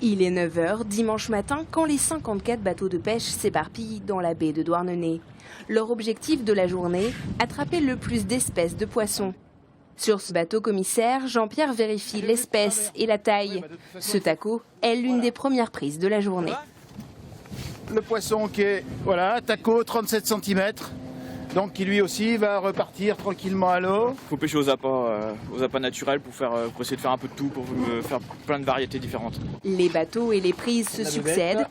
Il est 9 h dimanche matin quand les 54 bateaux de pêche s'éparpillent dans la baie de Douarnenez. Leur objectif de la journée, attraper le plus d'espèces de poissons. Sur ce bateau commissaire, Jean-Pierre vérifie l'espèce et la taille. Ce taco est l'une des premières prises de la journée. Le poisson qui est, voilà, taco 37 cm, donc qui lui aussi va repartir tranquillement à l'eau. Il faut pêcher aux appâts naturels pour essayer de faire un peu de tout, pour faire plein de variétés différentes. Les bateaux et les prises se succèdent.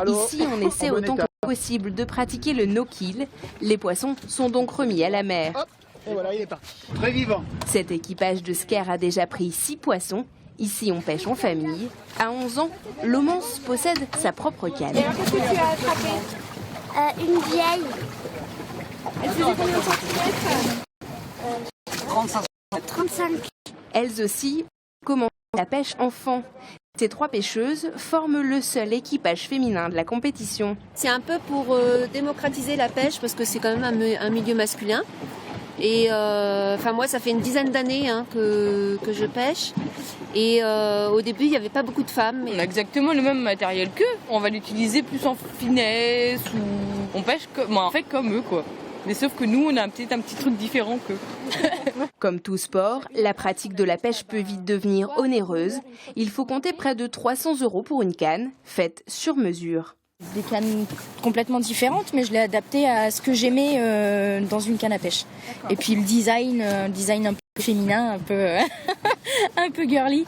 Ici, on essaie autant que possible de pratiquer le no-kill. Les poissons sont donc remis à la mer. Hop, et voilà, il est parti. Très vivant. Cet équipage de sker a déjà pris 6 poissons. Ici, on pêche en famille. À 11 ans, Lomance possède sa propre canne. Et alors, qu'est-ce que tu as attrapé? Une vieille. Elle faisait combien de centimètres? 35. Elles aussi commencent la pêche enfant. Ces 3 pêcheuses forment le seul équipage féminin de la compétition. C'est un peu pour démocratiser la pêche parce que c'est quand même un milieu masculin. Et moi, ça fait une dizaine d'années que je pêche. Et au début, il n'y avait pas beaucoup de femmes. On a exactement le même matériel qu'eux. On va l'utiliser plus en finesse ou on pêche comme eux, quoi. Mais sauf que nous, on a peut-être un petit truc différent qu'eux. Comme tout sport, la pratique de la pêche peut vite devenir onéreuse. Il faut compter près de 300 € pour une canne, faite sur mesure. Des cannes complètement différentes, mais je l'ai adapté à ce que j'aimais dans une canne à pêche. Et puis le design un peu féminin, un peu, un peu girly.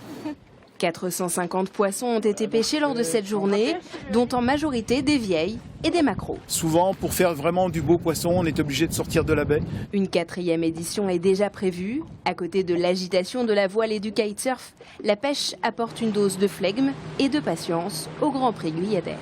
450 poissons ont été pêchés lors de cette journée, dont en majorité des vieilles et des maquereaux. Souvent, pour faire vraiment du beau poisson, on est obligé de sortir de la baie. Une 4e édition est déjà prévue. À côté de l'agitation de la voile et du kitesurf, la pêche apporte une dose de flegme et de patience au Grand Prix Guyadais.